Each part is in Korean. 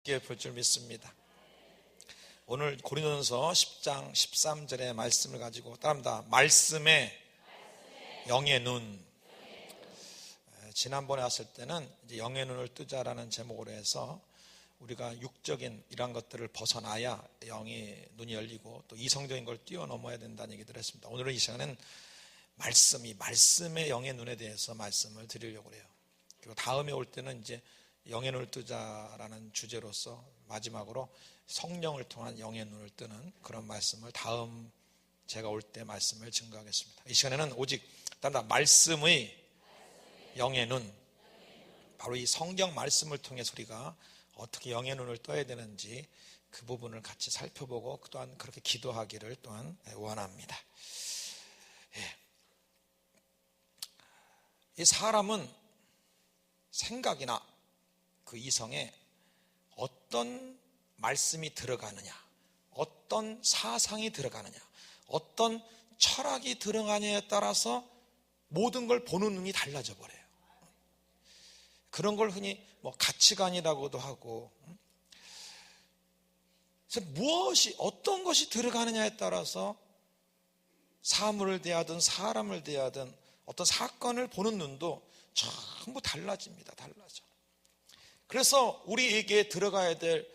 볼 줄 믿습니다. 오늘 고린도전서 10장 13절의 말씀을 가지고 따라합니다. 말씀의 영의 눈. 지난번에 왔을 때는 이제 영의 눈을 뜨자라는 제목으로 해서 우리가 육적인 이런 것들을 벗어나야 영의 눈이 열리고 또 이성적인 걸 뛰어넘어야 된다는 얘기를 했습니다. 오늘은 이 시간은 말씀의 영의 눈에 대해서 말씀을 드리려고 해요. 그리고 다음에 올 때는 이제 영의 눈을 뜨자라는 주제로서 마지막으로 성령을 통한 영의 눈을 뜨는 그런 말씀을 다음 제가 올 때 말씀을 증거하겠습니다. 이 시간에는 오직 말씀의 영의 눈, 바로 이 성경 말씀을 통해서 우리가 어떻게 영의 눈을 떠야 되는지 그 부분을 같이 살펴보고 또한 그렇게 기도하기를 또한 원합니다. 이 사람은 생각이나 그 이성에 어떤 말씀이 들어가느냐, 어떤 사상이 들어가느냐, 어떤 철학이 들어가느냐에 따라서 모든 걸 보는 눈이 달라져 버려요. 그런 걸 흔히 가치관이라고도 하고, 그래서 어떤 것이 들어가느냐에 따라서 사물을 대하든 사람을 대하든 어떤 사건을 보는 눈도 전부 달라집니다. 달라져. 그래서 우리에게 들어가야 될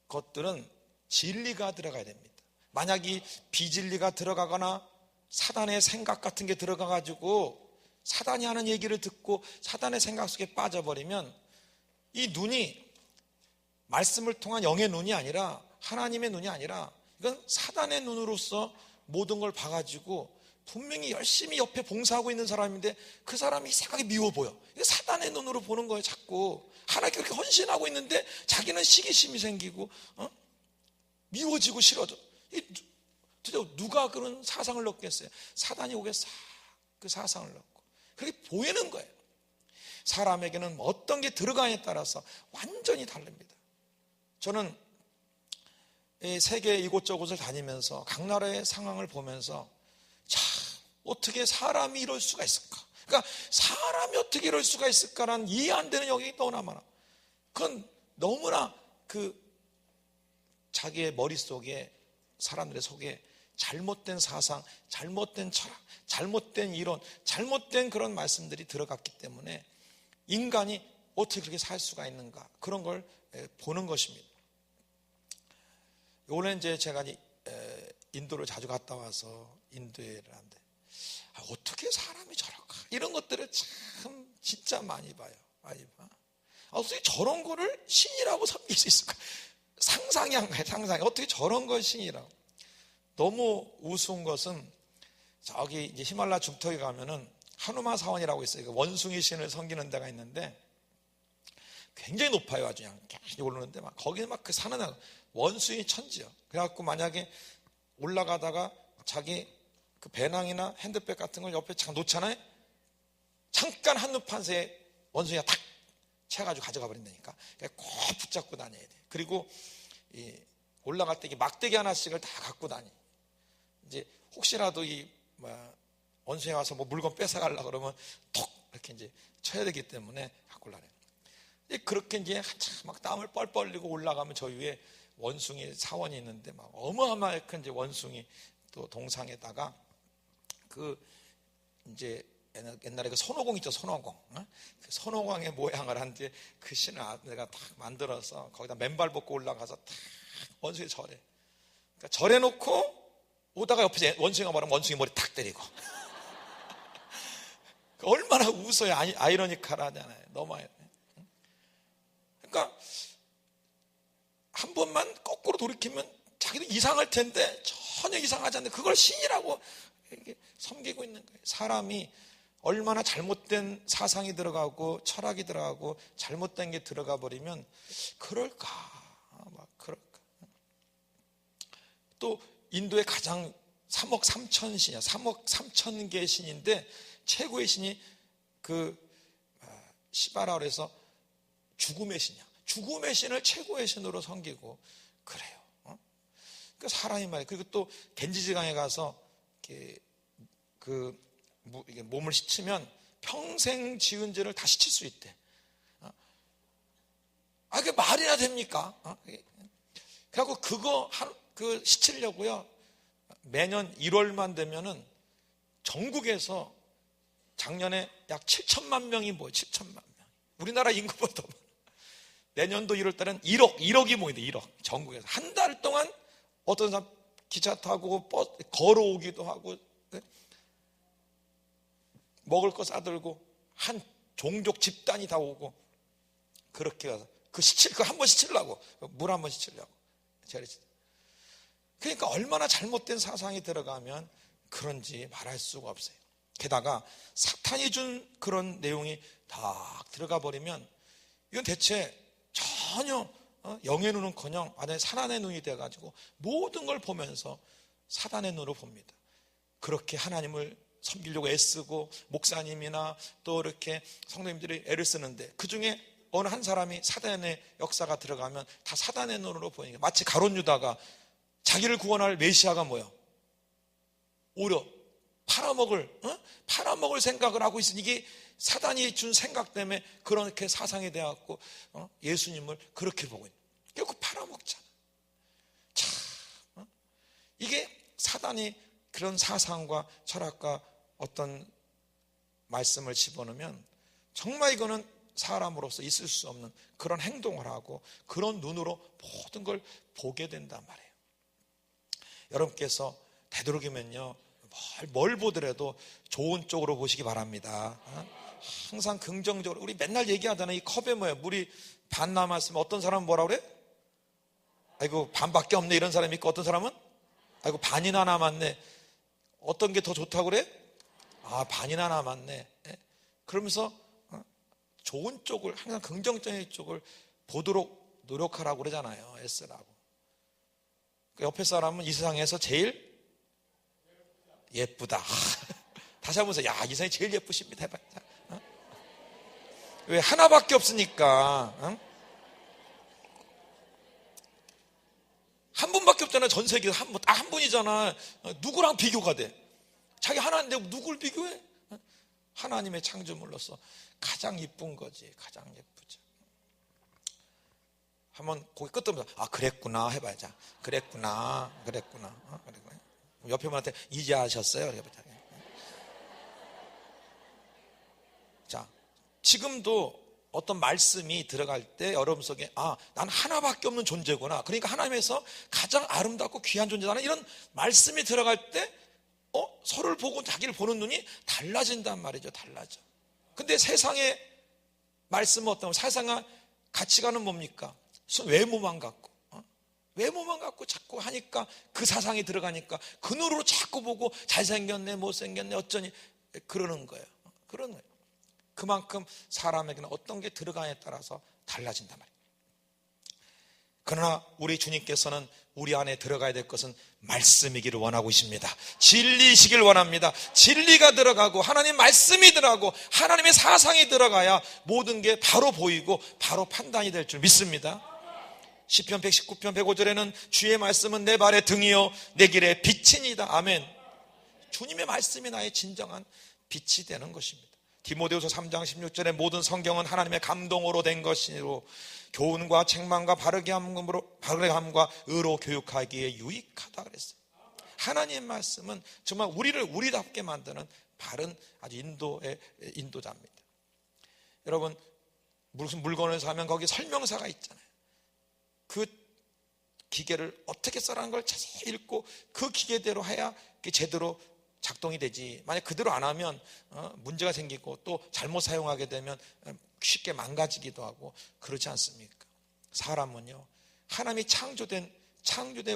것들은 진리가 들어가야 됩니다. 만약 이 비진리가 들어가거나 사단의 생각 같은 게 들어가가지고 사단이 하는 얘기를 듣고 사단의 생각 속에 빠져버리면 이 눈이 말씀을 통한 영의 눈이 아니라 하나님의 눈이 아니라 이건 사단의 눈으로서 모든 걸 봐가지고 분명히 열심히 옆에 봉사하고 있는 사람인데 그 사람이 생각이 미워 보여. 이게 사단의 눈으로 보는 거예요. 자꾸 하나님께 그렇게 헌신하고 있는데 자기는 시기심이 생기고 미워지고 싫어져. 도대체 누가 그런 사상을 넣겠어요? 사단이 오게 싹 그 사상을 넣고 그렇게 보이는 거예요. 사람에게는 어떤 게 들어가냐에 따라서 완전히 다릅니다. 저는 세계 이곳저곳을 다니면서 각 나라의 상황을 보면서 참 어떻게 사람이 이럴 수가 있을까? 그러니까 사람이 어떻게 이럴 수가 있을까라는 이해 안 되는 영역이 너무나 많아. 그건 너무나 자기의 머릿속에 사람들의 속에 잘못된 사상, 잘못된 철학, 잘못된 이론, 잘못된 그런 말씀들이 들어갔기 때문에 인간이 어떻게 그렇게 살 수가 있는가 그런 걸 보는 것입니다. 올해 이제 제가 인도를 자주 갔다 와서 인도에를 하는데 어떻게 사람이 저럴까? 이런 것들을 참 진짜 많이 봐요. 많이 봐. 어떻게 저런 거를 신이라고 섬길 수 있을까? 상상이 안 가요. 상상이. 어떻게 저런 걸 신이라고. 너무 우스운 것은 저기 이제 히말라야 중턱에 가면은 하누마 사원이라고 있어요. 원숭이 신을 섬기는 데가 있는데 굉장히 높아요. 아주 그냥 오르는데 거기에 그 산은 원숭이 천지요. 그래갖고 만약에 올라가다가 자기 그 배낭이나 핸드백 같은 걸 옆에 잠깐 놓잖아요. 잠깐 한눈 판세에 원숭이가 탁 채가지고 가져가 버린다니까. 꼭 붙잡고 다녀야 돼. 그리고 올라갈 때 막대기 하나씩을 다 갖고 다니. 이제 혹시라도 원숭이 와서 물건 뺏어가려고 그러면 톡 이렇게 이제 쳐야 되기 때문에 갖고 올라가요. 그렇게 이제 한참 막 땀을 뻘뻘 흘리고 올라가면 저 위에 원숭이 사원이 있는데 막 어마어마하게 큰 이제 원숭이 또 동상에다가 이제 옛날에 그 손오공 있죠, 손오공. 그 손오공의 모양을 한 뒤에 그 신을 내가 딱 만들어서 거기다 맨발 벗고 올라가서 탁 원숭이 절해. 그러니까 절해놓고 오다가 옆에 원숭이가 말하면 원숭이 머리 탁 때리고. 얼마나 웃어요. 아이러니컬하잖아요. 너무 그러니까 한 번만 거꾸로 돌이키면 자기도 이상할 텐데 전혀 이상하지 않는데 그걸 신이라고 섬기고 있는 거예요. 사람이 얼마나 잘못된 사상이 들어가고 철학이 들어가고 잘못된 게 들어가 버리면 그럴까. 또 인도의 가장 3억 3천 신이야. 3억 3천 개의 신인데 최고의 신이 시바라로 해서 죽음의 신이야. 죽음의 신을 최고의 신으로 섬기고 그래요. 그 사람이 말이에요. 그리고 또 겐지지강에 가서 이게 몸을 씻으면 평생 지은 죄를 다 씻을 수 있대. 그게 말이나 됩니까? 그래갖고 그 시키려고요. 매년 1월만 되면은 전국에서 작년에 약 7천만 명이 모여요. 7천만 명. 우리나라 인구보다 더 많아요. 내년도 1월 달엔 1억이 모이대. 1억. 전국에서. 한 달 동안 어떤 사람 기차 타고 버스 걸어오기도 하고, 네? 먹을 거 싸들고 한 종족 집단이 다 오고, 그렇게 가서 그 한 번 시키려고, 물 한 번 시키려고. 그러니까 얼마나 잘못된 사상이 들어가면 그런지 말할 수가 없어요. 게다가 사탄이 준 그런 내용이 다 들어가 버리면 이건 대체 전혀 영의 눈은커녕 완전히 사단의 눈이 돼가지고 모든 걸 보면서 사단의 눈으로 봅니다. 그렇게 하나님을 섬기려고 애쓰고 목사님이나 또 이렇게 성도님들이 애를 쓰는데 그 중에 어느 한 사람이 사단의 역사가 들어가면 다 사단의 눈으로 보이니까 마치 가룟 유다가 자기를 구원할 메시아가 뭐예요? 오히려 팔아먹을 생각을 하고 있으니 이게 사단이 준 생각 때문에 그렇게 사상이 되어갖고 예수님을 그렇게 보고 있는 결국 팔아먹잖아. 참 이게 사단이 그런 사상과 철학과 어떤 말씀을 집어넣으면 정말 이거는 사람으로서 있을 수 없는 그런 행동을 하고 그런 눈으로 모든 걸 보게 된단 말이에요. 여러분께서 되도록이면요 뭘 보더라도 좋은 쪽으로 보시기 바랍니다. 항상 긍정적으로. 우리 맨날 얘기하잖아요. 이 컵에 뭐예요? 물이 반 남았으면 어떤 사람은 뭐라 그래? 아이고 반밖에 없네 이런 사람이 있고 어떤 사람은 아이고 반이나 남았네. 어떤 게 더 좋다고 그래? 반이나 남았네. 그러면서 좋은 쪽을 항상 긍정적인 쪽을 보도록 노력하라고 그러잖아요. 애쓰라고. 옆에 사람은 이 세상에서 제일 예쁘다. 다시 한번 야, 이 세상이 제일 예쁘십니다. 해봐. 왜? 하나밖에 없으니까. 한 분밖에 없잖아. 전 세계에 한 분이잖아. 누구랑 비교가 돼? 자기 하나인데 누굴 비교해? 하나님의 창조물로서 가장 이쁜 거지. 가장 예쁘죠. 한번 고개 끄덕이면서 그랬구나 해봐요. 자, 그랬구나. 옆에 분한테 이제 아셨어요? 자, 지금도 어떤 말씀이 들어갈 때 여러분 속에 난 하나밖에 없는 존재구나. 그러니까 하나님에서 가장 아름답고 귀한 존재다. 이런 말씀이 들어갈 때 서로를 보고 자기를 보는 눈이 달라진단 말이죠. 달라져. 근데 세상의 말씀은 어떤 세상의 가치관은 뭡니까? 외모만 갖고 외모만 갖고 자꾸 하니까 그 사상이 들어가니까 그 눈으로 자꾸 보고 잘생겼네 못생겼네 어쩌니 그러는 거예요. 그런 거예요. 그만큼 사람에게는 어떤 게 들어가냐에 따라서 달라진단 말이에요. 그러나 우리 주님께서는 우리 안에 들어가야 될 것은 말씀이기를 원하고 있습니다. 진리이시길 원합니다. 진리가 들어가고 하나님 말씀이 들어가고 하나님의 사상이 들어가야 모든 게 바로 보이고 바로 판단이 될 줄 믿습니다. 시편 119편 105절에는 주의 말씀은 내 발의 등이요 내 길의 빛이니이다. 아멘. 주님의 말씀이 나의 진정한 빛이 되는 것입니다. 디모데후서 3장 16절에 모든 성경은 하나님의 감동으로 된 것이로 교훈과 책망과 바르게 함과 의로 교육하기에 유익하다 그랬어요. 하나님의 말씀은 정말 우리를 우리답게 만드는 바른 아주 인도자입니다. 여러분 무슨 물건을 사면 거기 설명서가 있잖아요. 그 기계를 어떻게 써라는 걸 자세히 읽고 그 기계대로 해야 그게 제대로 작동이 되지. 만약 그대로 안 하면 문제가 생기고 또 잘못 사용하게 되면 쉽게 망가지기도 하고 그렇지 않습니까? 사람은요 하나님이 창조된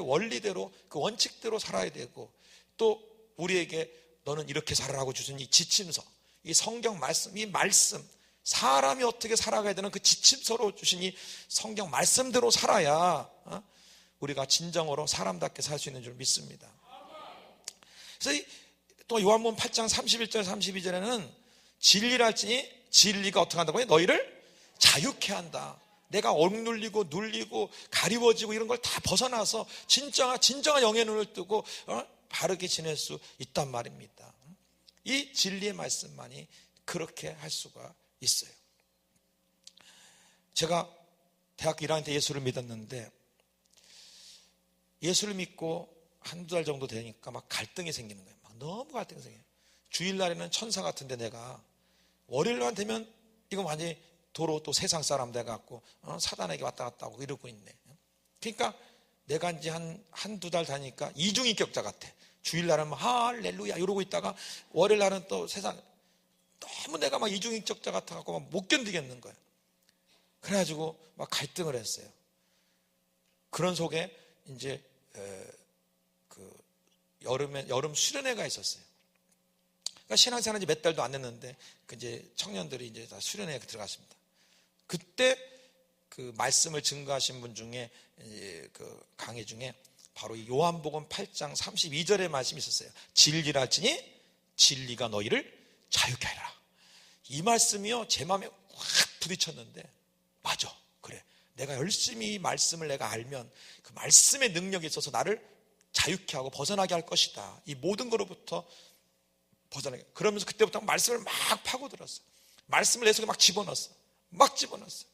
원리대로 그 원칙대로 살아야 되고 또 우리에게 너는 이렇게 살아라고 주신 이 지침서, 이 성경 말씀, 이 말씀 사람이 어떻게 살아가야 되는 그 지침서로 주신 이 성경 말씀대로 살아야 우리가 진정으로 사람답게 살 수 있는 줄 믿습니다. 그래서 또 요한복음 8장 31절 32절에는 진리랄지니 진리가 어떻게 한다고 해요? 너희를 자유케 한다. 내가 억눌리고 눌리고 가리워지고 이런 걸 다 벗어나서 진정한 영의 눈을 뜨고 바르게 지낼 수 있단 말입니다. 이 진리의 말씀만이 그렇게 할 수가 있어요. 제가 대학교 1학년 때 예수를 믿었는데 예수를 믿고 한두 달 정도 되니까 막 갈등이 생기는 거예요. 막 너무 갈등이 생겨요. 주일날에는 천사 같은데 내가 월요일만 되면 이거 완전히 도로 또 세상 사람 돼갖고 사단에게 왔다 갔다 하고 이러고 있네. 그러니까 내가 이제 한두 달 다니까 이중인격자 같아. 주일날은 막 할렐루야 이러고 있다가 월요일날은 또 세상 너무 내가 막 이중인격자 같아갖고 막 못 견디겠는 거야. 그래가지고 막 갈등을 했어요. 그런 속에 이제 그 여름 수련회가 있었어요. 그러니까 신앙생활 이제 몇 달도 안 됐는데 그 이제 청년들이 이제 다 수련회에 들어갔습니다. 그때 그 말씀을 증거하신 분 중에 그 강의 중에 바로 이 요한복음 8장 32절의 말씀이 있었어요. 진리라 할지니 진리가 너희를 자유케 하리라. 이 말씀이요 제 마음에 확 부딪혔는데 맞아, 그래. 내가 열심히 말씀을 내가 알면 그 말씀의 능력이 있어서 나를 자유케 하고 벗어나게 할 것이다. 이 모든 거로부터 벗어나게. 그러면서 그때부터 말씀을 막 파고들었어. 말씀을 내 속에 막 집어넣었어. 막 집어넣었어.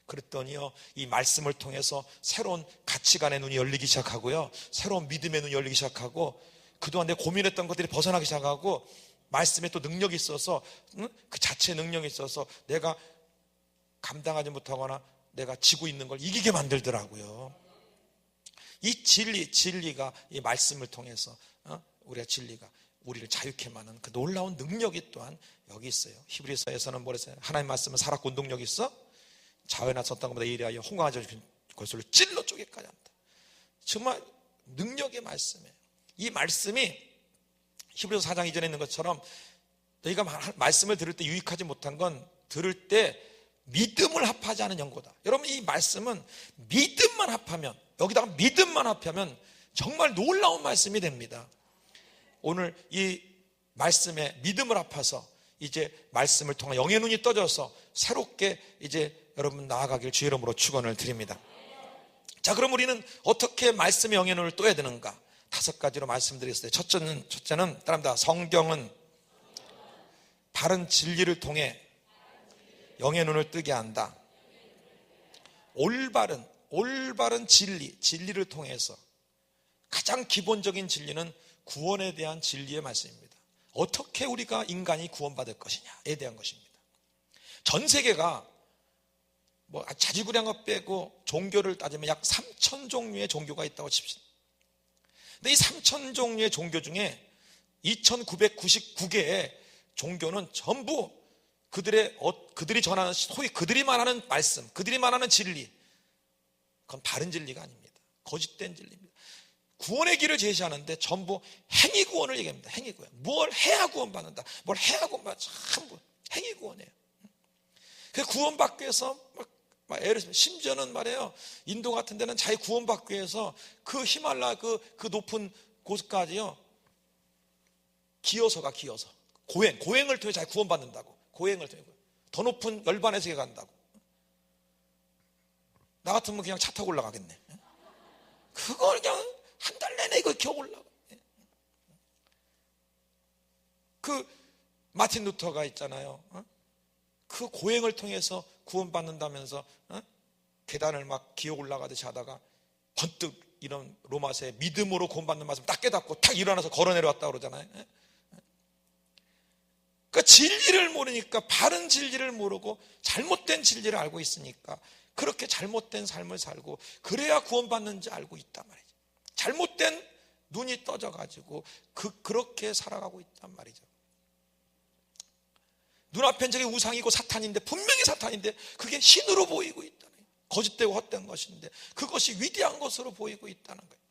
그랬더니요 이 말씀을 통해서 새로운 가치관의 눈이 열리기 시작하고요, 새로운 믿음의 눈이 열리기 시작하고, 그동안 내가 고민했던 것들이 벗어나기 시작하고, 말씀에 또 능력이 있어서 그 자체의 능력이 있어서 내가 감당하지 못하거나 내가 지고 있는 걸 이기게 만들더라고요. 이 진리가 이 말씀을 통해서 우리가 진리가 우리를 자유케 하는 그 놀라운 능력이 또한 여기 있어요. 히브리서에서는 뭐랬어요? 하나님 말씀은 살았고 운동력이 있어 자연나 섰던 것보다 이래하여 홍강한 것을 찔러 쪼개까지 한다. 정말 능력의 말씀이에요. 이 말씀이 히브리서 4장 이전에 있는 것처럼 너희가 말씀을 들을 때 유익하지 못한 건 들을 때 믿음을 합하지 않은 연고다. 여러분 이 말씀은 믿음만 합하면, 여기다가 믿음만 합하면 정말 놀라운 말씀이 됩니다. 오늘 이 말씀에 믿음을 합해서 이제 말씀을 통해 영의 눈이 떠져서 새롭게 이제 여러분 나아가길 주의 이름으로 축원을 드립니다. 자, 그럼 우리는 어떻게 말씀의 영의 눈을 떠야 되는가? 5가지로 말씀드리겠습니다. 첫째는 따라합니다. 성경은 바른 진리를 통해 영의 눈을 뜨게 한다. 올바른 진리를 통해서 가장 기본적인 진리는 구원에 대한 진리의 말씀입니다. 어떻게 우리가 인간이 구원받을 것이냐에 대한 것입니다. 전 세계가 뭐 자지구레한 것 빼고 종교를 따지면 약 3,000종류의 종교가 있다고 칩시다. 근데 이 3,000종류의 종교 중에 2,999개의 종교는 전부 그들이 전하는 소위 그들이 말하는 말씀, 그들이 말하는 진리, 그건 바른 진리가 아닙니다. 거짓된 진리입니다. 구원의 길을 제시하는데 전부 행위 구원을 얘기합니다. 행위 구원. 뭘 해야 구원받는다. 뭘 해야 구원받는다. 전부 행위 구원이에요. 그 구원받기 위해서 막 예를 들면 심지어는 말이에요. 인도 같은 데는 자기 구원받기 위해서 그 히말라야 그 높은 곳까지요. 기어서. 고행을 통해 자기 구원받는다고. 고행을 통해. 더 높은 열반의 세계 간다고. 나 같으면 그냥 차 타고 올라가겠네. 그걸 그냥 한 달 내내 이거 겨우 올라가. 그 마틴 루터가 있잖아요. 그 고행을 통해서 구원받는다면서 계단을 막 기어 올라가듯이 하다가 번뜩 이런 로마서의 믿음으로 구원받는 말씀 딱 깨닫고 탁 일어나서 걸어 내려왔다 그러잖아요. 그러니까 진리를 모르니까, 바른 진리를 모르고 잘못된 진리를 알고 있으니까 그렇게 잘못된 삶을 살고, 그래야 구원받는지 알고 있단 말이죠. 잘못된 눈이 떠져가지고 그렇게 살아가고 있단 말이죠. 눈앞엔 저게 우상이고 사탄인데, 분명히 사탄인데 그게 신으로 보이고 있다는 거예요. 거짓되고 헛된 것인데 그것이 위대한 것으로 보이고 있다는 거예요.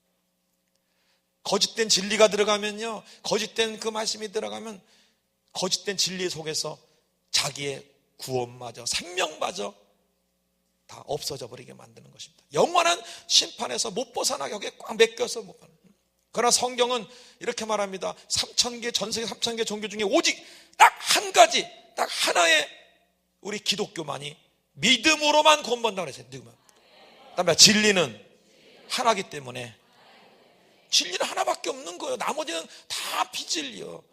거짓된 진리가 들어가면요, 거짓된 그 말씀이 들어가면 거짓된 진리 속에서 자기의 구원마저, 생명마저 다 없어져 버리게 만드는 것입니다. 영원한 심판에서 못 벗어나게 하게 꽉 맡겨서 못 벗어나게. 그러나 성경은 이렇게 말합니다. 3,000개, 전 세계 3,000개 종교 중에 오직 딱 한 가지, 딱 하나의 우리 기독교만이 믿음으로만 구원받는다고 그랬어요. 그다음에 진리는 하나기 때문에, 진리는 하나밖에 없는 거예요. 나머지는 다 비진리요.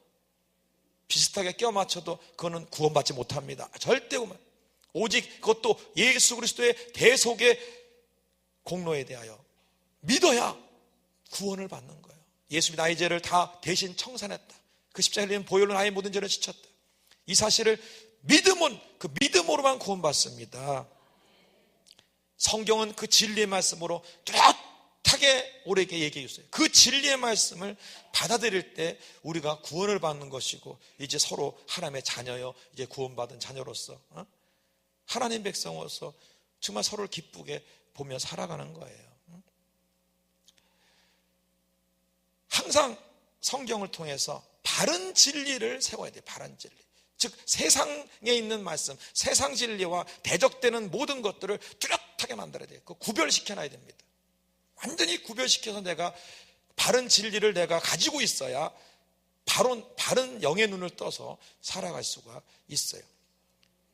비슷하게 껴 맞춰도 그거는 구원받지 못합니다. 절대 구원. 오직 그것도 예수 그리스도의 대속의 공로에 대하여 믿어야 구원을 받는 거예요. 예수님이 나의 죄를 다 대신 청산했다. 그 십자가에 흘린 보혈로 나의 모든 죄를 씻었다. 이 사실을 그 믿음으로만 구원받습니다. 성경은 그 진리의 말씀으로 뚜렷하게 우리에게 얘기해 주세요. 그 진리의 말씀을 받아들일 때 우리가 구원을 받는 것이고, 이제 서로 하나님의 자녀요, 이제 구원받은 자녀로서 하나님 백성으로서 정말 서로를 기쁘게 보며 살아가는 거예요. 항상 성경을 통해서 바른 진리를 세워야 돼요. 바른 진리. 즉 세상에 있는 말씀, 세상 진리와 대적되는 모든 것들을 뚜렷하게 만들어야 돼요. 구별시켜놔야 됩니다. 완전히 구별시켜서 내가 바른 진리를 내가 가지고 있어야 바른 영의 눈을 떠서 살아갈 수가 있어요.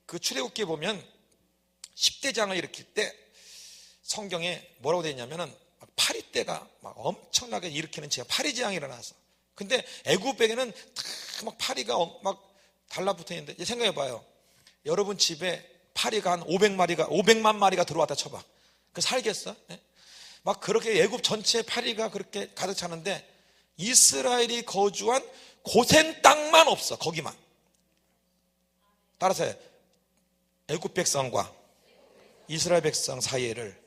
그 출애굽기에 보면 10대장을 일으킬 때 성경에 뭐라고 되어 있냐면은 파리떼가 막 엄청나게 일으키는 파리재앙이 일어나서, 근데 애굽에게는 다 막 파리가 막 달라붙어 있는데, 생각해 봐요. 여러분 집에 파리가 한 500만 마리가 들어왔다 쳐봐. 그 살겠어? 네? 막 그렇게 애굽 전체에 파리가 그렇게 가득 차는데 이스라엘이 거주한 고센 땅만 없어. 거기만. 따라서 애굽 백성과 이스라엘 백성 사이를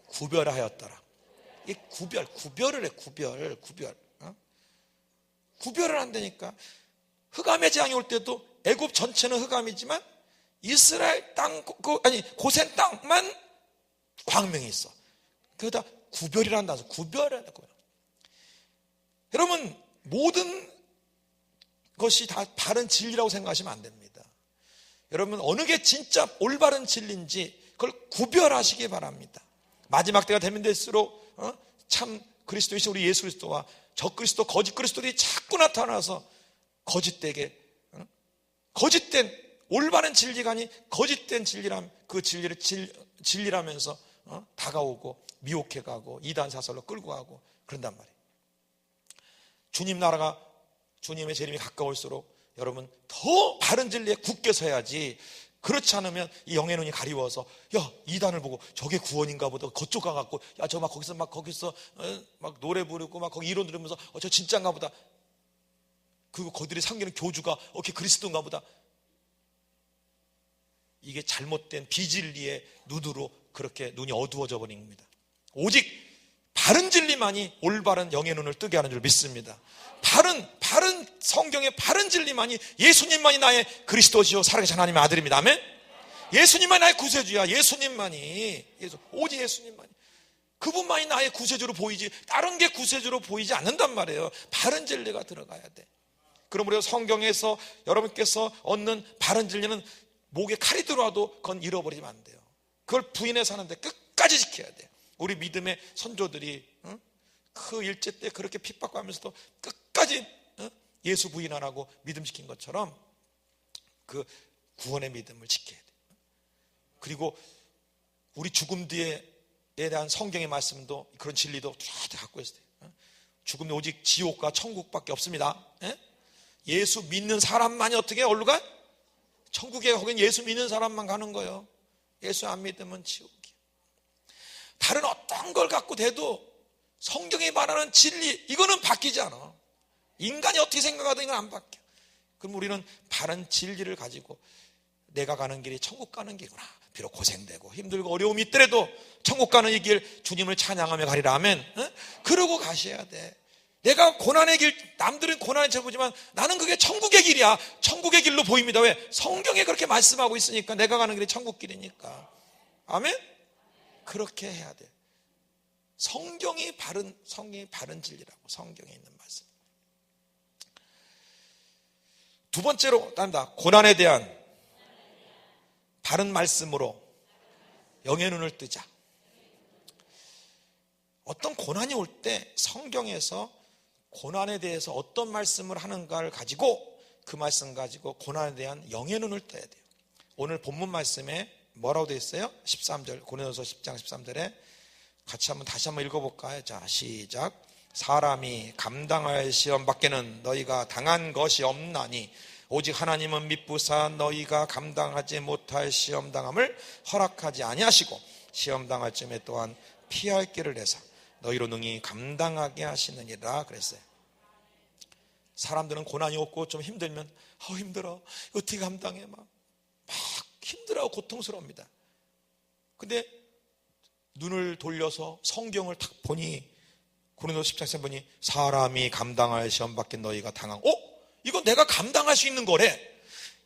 구별하였더라. 이 구별을 해. 구별. 구별을 한다니까. 흑암의 재앙이 올 때도 애굽 전체는 흑암이지만 이스라엘 땅, 고센 땅만 광명이 있어. 그러다 구별이라는 단어, 구별이라는 거예요. 여러분, 모든 것이 다 바른 진리라고 생각하시면 안 됩니다. 여러분, 어느 게 진짜 올바른 진리인지 그걸 구별하시기 바랍니다. 마지막 때가 되면 될수록 참 그리스도이신 우리 예수 그리스도와 적그리스도, 거짓 그리스도들이 자꾸 나타나서 거짓되게, 거짓된 올바른 진리가 아닌 거짓된 그 진리를 진리라면서 다가오고 미혹해가고 이단 사설로 끌고 가고 그런단 말이에요. 주님 나라가, 주님의 재림이 가까울수록 여러분 더 바른 진리에 굳게 서야지. 그렇지 않으면 이 영의 눈이 가리워서, 야, 이단을 보고 저게 구원인가 보다 그쪽 가갖고, 야, 저 거기서 막 노래 부르고 막 거기 이론 들으면서 저 진짜인가 보다, 그리고 거들이 섬기는 교주가 걔 그리스도인가 보다. 이게 잘못된 비진리의 눈으로 그렇게 눈이 어두워져 버린 겁니다. 오직 바른 진리만이 올바른 영의 눈을 뜨게 하는 줄 믿습니다. 바른 성경의 바른 진리만이, 예수님만이 나의 그리스도시요 살아계신 하나님의 아들입니다. 아멘. 예수님만이 나의 구세주야. 오직 예수님만이, 그분만이 나의 구세주로 보이지 다른 게 구세주로 보이지 않는단 말이에요. 바른 진리가 들어가야 돼. 그러므로 성경에서 여러분께서 얻는 바른 진리는 목에 칼이 들어와도 그건 잃어버리면 안 돼요. 그걸 부인해서 하는데 끝까지 지켜야 돼. 우리 믿음의 선조들이 그 일제 때 그렇게 핍박하면서도 끝까지 예수 부인 안 하고 믿음 지킨 것처럼 그 구원의 믿음을 지켜야 돼. 그리고 우리 죽음 뒤에 대한 성경의 말씀도, 그런 진리도 다 갖고 있어요. 죽음이 오직 지옥과 천국밖에 없습니다. 예수 믿는 사람만이 어떻게 어디로 가? 천국에. 거긴 예수 믿는 사람만 가는 거예요. 예수 안 믿으면 지옥이에요. 다른 어떤 걸 갖고 대도 성경이 말하는 진리, 이거는 바뀌지 않아. 인간이 어떻게 생각하든 이건 안 바뀌어. 그럼 우리는 바른 진리를 가지고 내가 가는 길이 천국 가는 길이구나. 비록 고생되고 힘들고 어려움이 있더라도 천국 가는 이 길 주님을 찬양하며 가리라. 아멘. 그러고 가셔야 돼. 내가 고난의 길, 남들은 고난의 길 보지만 나는 그게 천국의 길이야. 천국의 길로 보입니다. 왜? 성경에 그렇게 말씀하고 있으니까. 내가 가는 길이 천국 길이니까. 아멘? 그렇게 해야 돼. 성경이 바른 진리라고, 성경에 있는 말씀. 두 번째로, 고난에 대한 바른 말씀으로 영의 눈을 뜨자. 어떤 고난이 올 때 성경에서 고난에 대해서 어떤 말씀을 하는가를 가지고, 그 말씀 가지고 고난에 대한 영의 눈을 떠야 돼요. 오늘 본문 말씀에 뭐라고 되어 있어요? 13절, 고린도서 10장 13절에 같이 다시 한번 읽어볼까요? 자, 시작. 사람이 감당할 시험 밖에는 너희가 당한 것이 없나니 오직 하나님은 미쁘사 너희가 감당하지 못할 시험당함을 허락하지 아니하시고 시험당할 쯤에 또한 피할 길을 내사 너희로 능히 감당하게 하시느니라 그랬어요. 사람들은 고난이 없고 좀 힘들면 힘들어 어떻게 감당해 막 힘들어하고 고통스러웁니다. 근데 눈을 돌려서 성경을 딱 보니 고린도서 10장에서 보니 사람이 감당할 시험밖에 너희가 당한 이건 내가 감당할 수 있는 거래.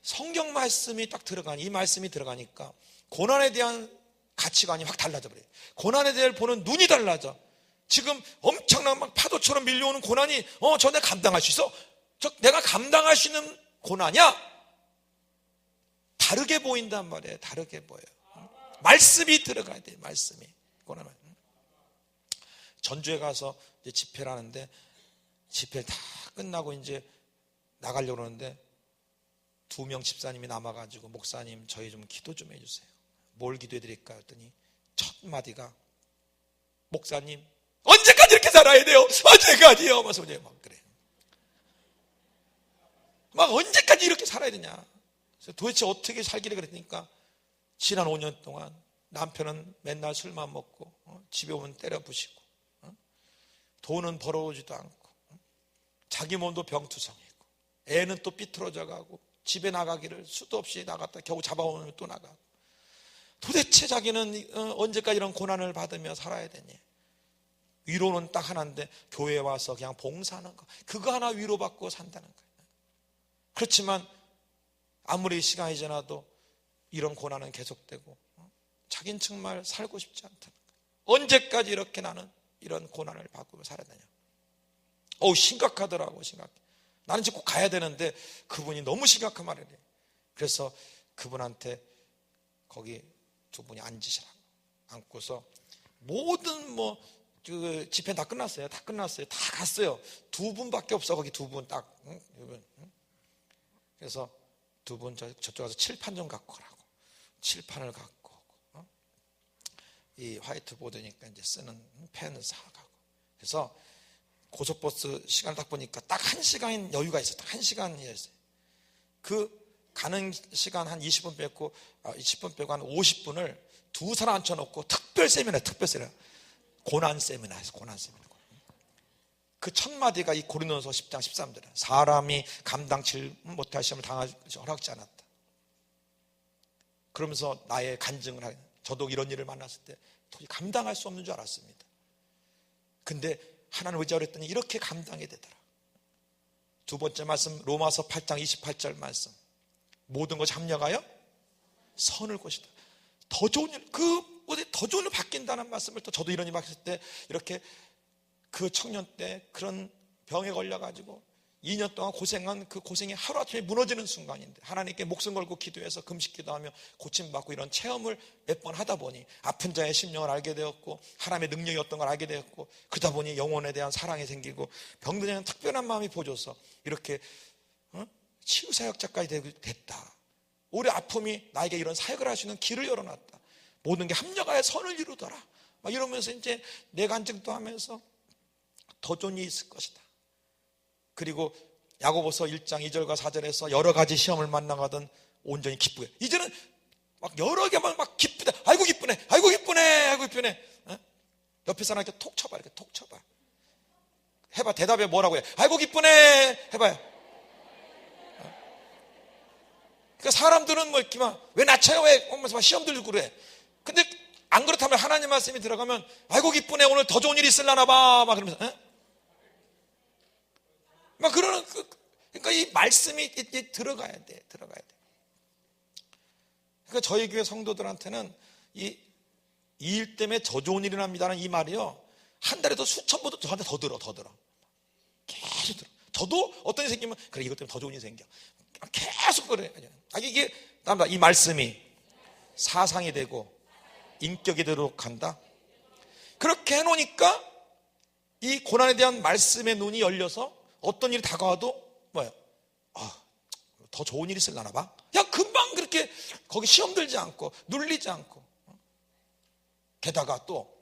성경 말씀이 딱 들어가니 이 말씀이 들어가니까 고난에 대한 가치관이 확 달라져 버려요. 고난에 대해 보는 눈이 달라져. 지금 엄청난 막 파도처럼 밀려오는 고난이 저 내가 감당할 수 있어? 내가 감당할 수 있는 고난이야? 다르게 보인단 말이에요. 다르게 보여요. 말씀이 들어가야 돼요. 말씀이. 고난은. 전주에 가서 이제 집회를 하는데 집회 다 끝나고 이제 나가려고 그러는데 2명 집사님이 남아가지고 목사님 저희 좀 기도 좀 해주세요. 뭘 기도해 드릴까요? 했더니 첫 마디가 목사님 언제까지 이렇게 살아야 돼요? 언제까지요? 막 그래. 막 언제까지 이렇게 살아야 되냐? 그래서 도대체 어떻게 살기를 그랬으니까 지난 5년 동안 남편은 맨날 술만 먹고 집에 오면 때려 부시고 돈은 벌어오지도 않고 자기 몸도 병투성이고 애는 또 삐뚤어져 가고 집에 나가기를 수도 없이 나갔다 겨우 잡아오면 또 나가고 도대체 자기는 언제까지 이런 고난을 받으며 살아야 되니? 위로는 딱 하나인데 교회에 와서 그냥 봉사하는 거 그거 하나 위로받고 산다는 거예요. 그렇지만 아무리 시간이 지나도 이런 고난은 계속되고 자긴 정말 살고 싶지 않다는 거예요. 언제까지 이렇게 나는 이런 고난을 받고 살아야 되냐? 심각하더라고. 심각해. 나는 지금 꼭 가야 되는데 그분이 너무 심각한 말을 해요. 그래서 그분한테 거기 두 분이 앉으시라고 앉고서 모든 그 집회 다 끝났어요. 다 끝났어요. 다 갔어요. 두 분밖에 없어. 거기 두 분 딱. 그래서 두 분 저쪽 가서 칠판 좀 갖고 가라고. 칠판을 갖고 오고, 이 화이트보드니까 이제 쓰는 펜을 사가고. 그래서 고속버스 시간 딱 보니까 딱 1시간 여유가 있어요. 딱 1시간이었어요. 그 가는 시간 한 20분 빼고 20분 빼고 한 50분을 두 사람 앉혀놓고 특별 세미나 고난 세미나에서 고난 세미나. 그 첫 마디가 이 고린도서 10장 13절에 사람이 감당치 못할 시험을 당하지 허락지 않았다. 그러면서 나의 간증을 하게 저도 이런 일을 만났을 때 도저히 감당할 수 없는 줄 알았습니다. 근데 하나님 의지하려 했더니 이렇게 감당이 되더라. 두 번째 말씀 로마서 8장 28절 말씀 모든 것이 합력하여 선을 것이다. 더 좋은 일, 더 좋은 일 바뀐다는 말씀을 또 저도 이런 일 바뀌었을 때 이렇게 그 청년 때 그런 병에 걸려가지고 2년 동안 고생한 그 고생이 하루아침에 무너지는 순간인데 하나님께 목숨 걸고 기도해서 금식 기도하며 고침받고 이런 체험을 몇 번 하다 보니 아픈 자의 심령을 알게 되었고 하나님의 능력이 어떤 걸 알게 되었고 그러다 보니 영혼에 대한 사랑이 생기고 병든 자는 특별한 마음이 보여줘서 이렇게 치유사역자까지 됐다. 우리 아픔이 나에게 이런 사역을 할 수 있는 길을 열어놨다. 모든 게 합력하여 선을 이루더라. 막 이러면서 이제 내 간증도 하면서 더 좋은 일이 있을 것이다. 그리고 야고보서 1장 2절과 4절에서 여러 가지 시험을 만나가던 온전히 기쁘게 이제는 막 여러 개만 막 기쁘다. 아이고 기쁘네. 아이고 기쁘네. 아이고 기쁘네. 옆에 사람한테 톡 쳐봐. 이렇게 톡 쳐봐. 해봐. 대답해 뭐라고 해. 아이고 기쁘네. 해봐요. 그러니까 사람들은 뭐 이렇게 막 왜 낮춰요? 왜 막 시험 들고 그래. 근데 안 그렇다면 하나님 말씀이 들어가면 아이고 기쁘네. 오늘 더 좋은 일이 있으려나 봐. 막 그러면서 막 그러는 그러니까 이 말씀이 들어가야 돼. 그러니까 저희 교회 성도들한테는 이 일 때문에 더 좋은 일이 납니다는 이 말이요. 한 달에도 수천 번도 저한테 더 들어. 계속 들어. 저도 어떤 일이 생기면 그래 이것 때문에 더 좋은 일이 생겨. 계속 그래. 이게 이 말씀이 사상이 되고 인격이 되도록 한다. 그렇게 해놓으니까 이 고난에 대한 말씀의 눈이 열려서 어떤 일이 다가와도 뭐예요? 더 좋은 일이 있으려나 봐. 야 금방 그렇게 거기 시험 들지 않고 눌리지 않고. 게다가 또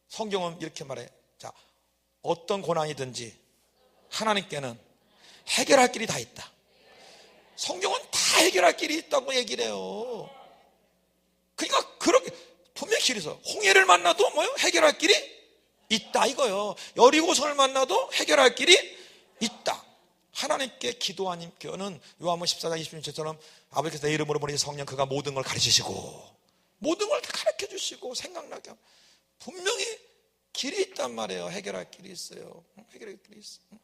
성경은 이렇게 말해. 자, 어떤 고난이든지 하나님께는 해결할 길이 다 있다. 성경은 다 해결할 길이 있다고 얘기를 해요. 그러니까 그렇게 분명히 길이 있어. 홍해를 만나도 뭐요? 해결할 길이 있다 이거요. 여리고성을 만나도 해결할 길이 있다. 하나님께 기도하는 교는 요한복음 14장 26절처럼 아버지께서 내 이름으로 보내신 성령 그가 모든 걸 가르치시고 모든 걸 다 가르쳐 주시고 생각나게 하고 분명히 길이 있단 말이에요. 해결할 길이 있어요. 해결할 길이 있어요.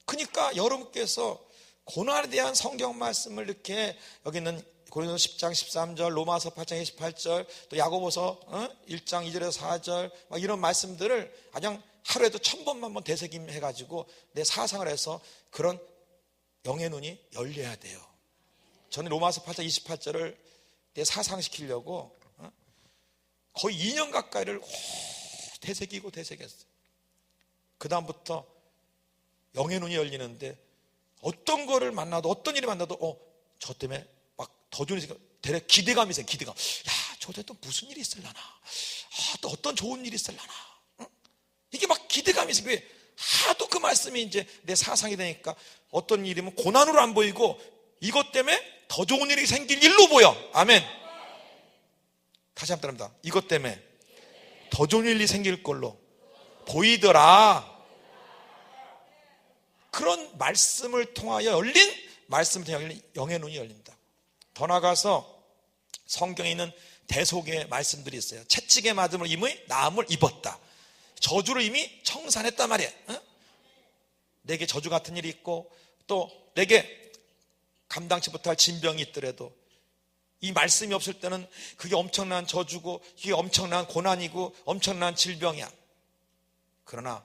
그러니까 여러분께서 고난에 대한 성경 말씀을 이렇게 여기 있는 고린도서 10장 13절, 로마서 8장 28절, 또 야고보서 1장 2절에서 4절 막 이런 말씀들을 그냥 하루에도 1000번만 되새김해가지고 내 사상을 해서 그런 영의 눈이 열려야 돼요. 저는 로마서 8장 28절을 내 사상시키려고 거의 2년 가까이를 되새기고 되새겼어요. 그 다음부터 영의 눈이 열리는데 어떤 거를 만나도 어떤 일이 만나도 저 때문에 막 더 좋은 일이 되레 기대감이 있어요. 기대감. 야, 저때 또 무슨 일이 있을라나? 또 어떤 좋은 일이 있을라나? 이게 막 기대감이 있어요. 왜? 하도 그 말씀이 이제 내 사상이 되니까 어떤 일이면 고난으로 안 보이고 이것 때문에 더 좋은 일이 생길 일로 보여. 아멘. 다시 한번 합니다. 이것 때문에 더 좋은 일이 생길 걸로 보이더라. 그런 말씀을 통하여 열린 말씀을 통하여 열린 영의 눈이 열린다. 더 나아가서 성경에 있는 대속의 말씀들이 있어요. 채찍에 맞음을 이미 나음을 입었다. 저주를 이미 청산했단 말이에요. 내게 저주 같은 일이 있고 또 내게 감당치 못할 진병이 있더라도 이 말씀이 없을 때는 그게 엄청난 저주고 그게 엄청난 고난이고 엄청난 질병이야. 그러나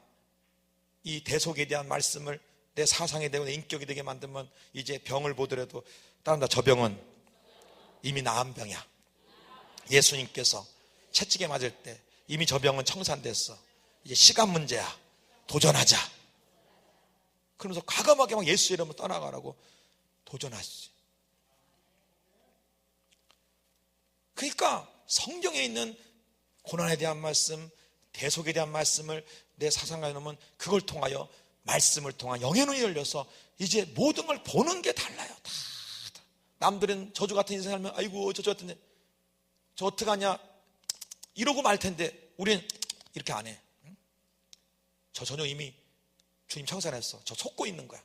이 대속에 대한 말씀을 내 사상이 되고 내 인격이 되게 만들면 이제 병을 보더라도 따른다. 저 병은 이미 나은 병이야. 예수님께서 채찍에 맞을 때 이미 저 병은 청산됐어. 이제 시간 문제야. 도전하자. 그러면서 과감하게 막 예수 이름으로 떠나가라고 도전하시지. 그러니까 성경에 있는 고난에 대한 말씀, 대속에 대한 말씀을 내 사상가에 넣으면 그걸 통하여 말씀을 통한 영의 눈이 열려서 이제 모든 걸 보는 게 달라요. 다. 남들은 저주 같은 인생 살면 아이고 저주 같은데 저 어떡하냐 이러고 말 텐데 우리는 이렇게 안 해. 저 전혀 이미 주님 청산했어. 저 속고 있는 거야.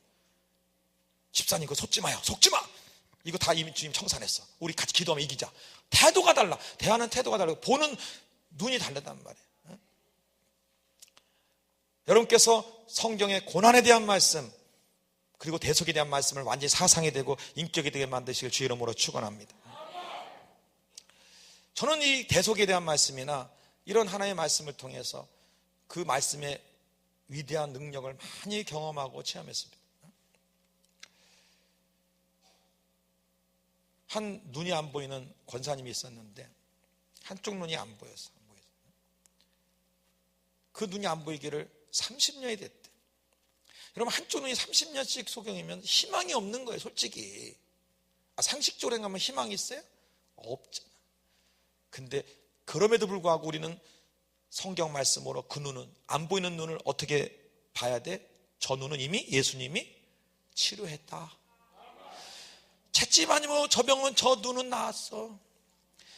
집사님 그거 속지 마요. 속지 마. 이거 다 이미 주님 청산했어. 우리 같이 기도하면 이기자. 태도가 달라. 대하는 태도가 달라. 보는 눈이 다르단 말이에요. 여러분께서 성경의 고난에 대한 말씀 그리고 대속에 대한 말씀을 완전히 사상이 되고 인격이 되게 만드시길 주의 이름으로 축원합니다. 저는 이 대속에 대한 말씀이나 이런 하나의 말씀을 통해서 그 말씀의 위대한 능력을 많이 경험하고 체험했습니다. 한 눈이 안 보이는 권사님이 있었는데 한쪽 눈이 안 보였어. 그 눈이 안 보이기를 30년이 됐대. 여러분 한쪽 눈이 30년씩 소경이면 희망이 없는 거예요. 솔직히 상식적으로 생각하면 희망이 있어요? 없잖아. 근데 그럼에도 불구하고 우리는 성경 말씀으로 그 눈은 안 보이는 눈을 어떻게 봐야 돼? 저 눈은 이미 예수님이 치료했다. 채찍 아니면 저 병은 저 눈은 나았어.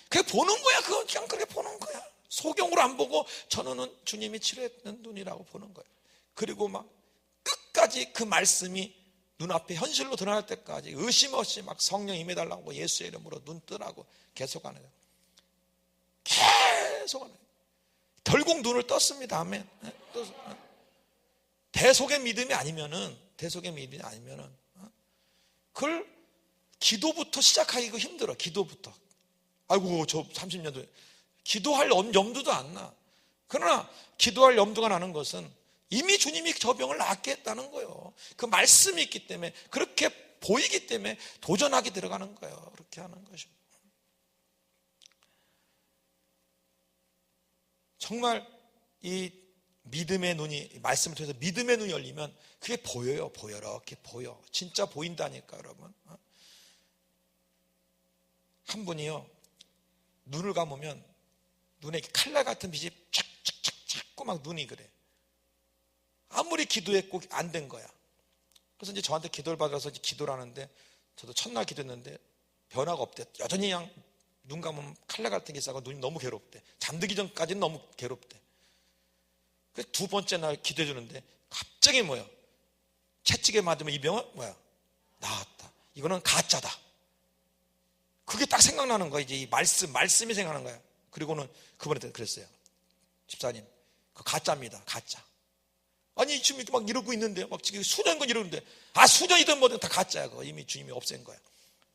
그게 보는 거야. 그건 그냥 그렇게 보는 거야. 소경으로 안 보고 저 눈은 주님이 치료했는 눈이라고 보는 거예요. 그리고 막 끝까지 그 말씀이 눈앞에 현실로 드러날 때까지 의심 없이 막 성령 임해달라고 예수의 이름으로 눈 뜨라고 계속하는 거예요. 계속하는 거예요. 결국 눈을 떴습니다. 아멘. 대속의 믿음이 아니면은 그걸 기도부터 시작하기가 힘들어. 기도부터. 아이고 저 30년도 기도할 염두도 안 나. 그러나 기도할 염두가 나는 것은 이미 주님이 저 병을 낫게 했다는 거예요. 그 말씀이 있기 때문에 그렇게 보이기 때문에 도전하게 들어가는 거예요. 그렇게 하는 것입니다. 정말 이 믿음의 눈이 말씀을 통해서 믿음의 눈이 열리면 그게 보여요. 이렇게 보여. 진짜 보인다니까 여러분. 한 분이요 눈을 감으면 눈에 칼날 같은 빛이 쫙쫙쫙 자꾸 막 눈이 그래. 아무리 기도했고 안 된 거야. 그래서 이제 저한테 기도를 받아서 이제 기도를 하는데, 저도 첫날 기도했는데 변화가 없대. 여전히 그냥 눈 감으면 칼날 같은 게 있어서 눈이 너무 괴롭대. 잠들기 전까지는 너무 괴롭대. 그래서 두 번째 날 기도해 주는데 갑자기 뭐야? 채찍에 맞으면 이 병은 뭐야? 나았다. 이거는 가짜다. 그게 딱 생각나는 거야. 이제 이 말씀이 생각나는 거야. 그리고는 그분한테 그랬어요. 집사님, 그 가짜입니다. 가짜. 아니 지금 이렇게 막 이러고 있는데, 막 지금 수년간 이러는데, 수년이든 뭐든 다 가짜야. 그거 이미 주님이 없앤 거야.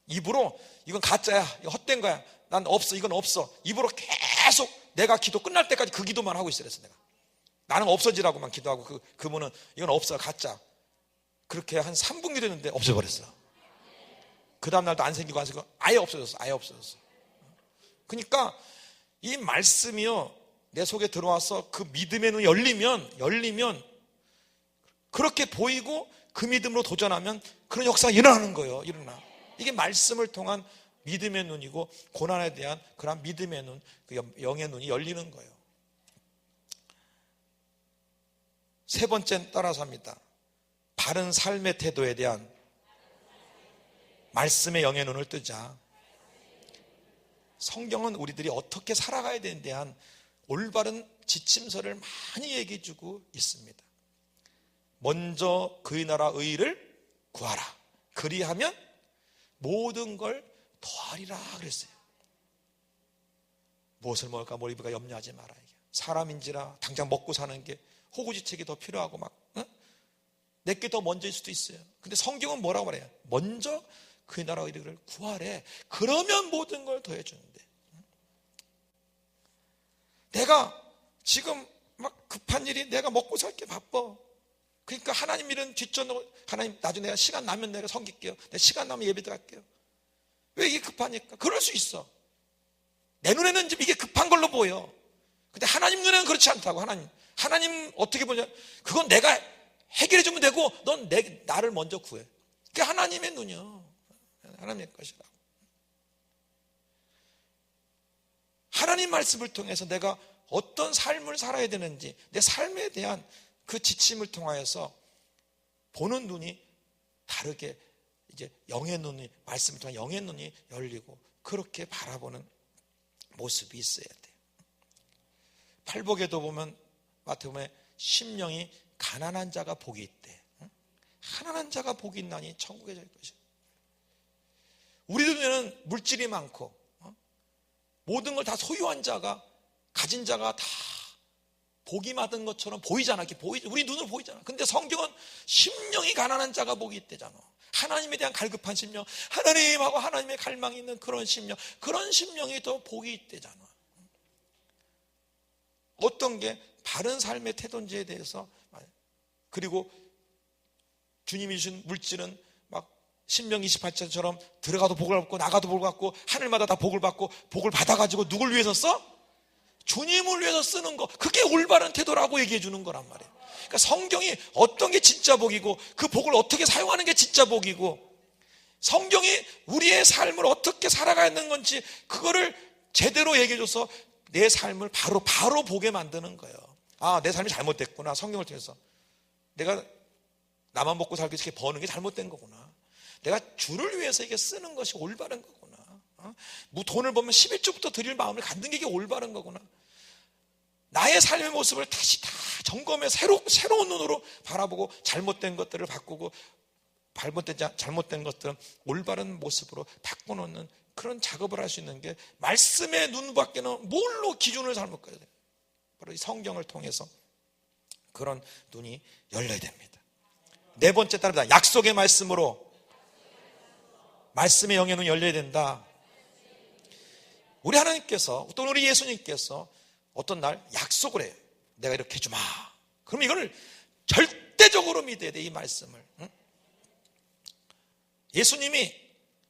입으로 이건 가짜야, 이거 헛된 거야, 난 없어, 이건 없어, 입으로 계속 내가 기도 끝날 때까지 그 기도만 하고 있어. 그래서 내가 나는 없어지라고만 기도하고, 그분은 이건 없어, 가짜. 그렇게 한 3분 기도했는데 없어버렸어. 그 다음날도 안 생기고 아예 없어졌어. 아예 없어졌어. 그러니까 이 말씀이요, 내 속에 들어와서 그 믿음의 눈이 열리면 그렇게 보이고 그 믿음으로 도전하면 그런 역사가 일어나는 거예요. 일어나. 이게 말씀을 통한 믿음의 눈이고, 고난에 대한 그런 믿음의 눈, 그 영의 눈이 열리는 거예요. 세 번째 따라서 합니다. 바른 삶의 태도에 대한 말씀의 영의 눈을 뜨자. 성경은 우리들이 어떻게 살아가야 되는 데 대한 올바른 지침서를 많이 얘기해 주고 있습니다. 먼저 그의 나라 의를 구하라. 그리하면 모든 걸 더하리라 그랬어요. 무엇을 먹을까 뭘 입을까 염려하지 마라. 사람인지라 당장 먹고 사는 게 호구지책이 더 필요하고 막 내게 더 먼저일 수도 있어요. 근데 성경은 뭐라고 말해요? 먼저 그의 나라 의를 구하래. 그러면 모든 걸 더해주는데, 내가 지금 막 급한 일이, 내가 먹고 살게 바빠. 그러니까 하나님 일은 뒷전으로, 하나님 나중에 내가 시간 나면 내가 섬길게요, 내가 시간 나면 예배 드릴게요. 왜 이게 급하니까? 그럴 수 있어. 내 눈에는 지금 이게 급한 걸로 보여. 근데 하나님 눈에는 그렇지 않다고. 하나님 어떻게 보냐, 그건 내가 해결해 주면 되고 넌 나를 먼저 구해. 그게 하나님의 눈이요, 하나님의 것이라고. 하나님 말씀을 통해서 내가 어떤 삶을 살아야 되는지, 내 삶에 대한 그 지침을 통하여서 보는 눈이 다르게, 이제 영의 눈이, 말씀을 통한 영의 눈이 열리고 그렇게 바라보는 모습이 있어야 돼요. 팔복에도 보면, 마태복음에 심령이 가난한 자가 복이 있대. 가난한 자가 복이 있나니 천국에 잘 것이야. 우리 눈에는 물질이 많고 모든 걸 다 소유한 자가, 가진 자가 다 복이 받은 것처럼 보이잖아. 우리 눈으로 보이잖아. 근데 성경은 심령이 가난한 자가 복이 있대잖아. 하나님에 대한 갈급한 심령, 하나님하고 하나님의 갈망이 있는 그런 심령, 그런 심령이 더 복이 있대잖아. 어떤 게 바른 삶의 태도인지에 대해서, 그리고 주님이 주신 물질은 막 신명 28절처럼 들어가도 복을 받고 나가도 복을 받고 하늘마다 다 복을 받고, 복을 받아가지고 누굴 위해서 써? 주님을 위해서 쓰는 거. 그게 올바른 태도라고 얘기해 주는 거란 말이에요. 그러니까 성경이 어떤 게 진짜 복이고, 그 복을 어떻게 사용하는 게 진짜 복이고, 성경이 우리의 삶을 어떻게 살아가야 하는 건지 그거를 제대로 얘기해 줘서 내 삶을 바로 보게 만드는 거예요. 내 삶이 잘못됐구나. 성경을 통해서 내가 나만 먹고 살기 위해서 이렇게 버는 게 잘못된 거구나. 내가 주를 위해서 이게 쓰는 것이 올바른 거구나. 돈을 벌면 11조부터 드릴 마음을 갖는 게 이게 올바른 거구나. 나의 삶의 모습을 다시 다 점검해 새로운 눈으로 바라보고, 잘못된 것들을 바꾸고, 잘못된 것들은 올바른 모습으로 바꿔놓는 그런 작업을 할 수 있는 게, 말씀의 눈밖에는 뭘로 기준을 잘못 가야 돼요? 바로 이 성경을 통해서 그런 눈이 열려야 됩니다. 네 번째 따릅니다. 약속의 말씀으로 말씀의 영의 눈이 열려야 된다. 우리 하나님께서, 또 우리 예수님께서 어떤 날 약속을 해요. 내가 이렇게 해주마. 그럼 이걸 절대적으로 믿어야 돼, 이 말씀을. 예수님이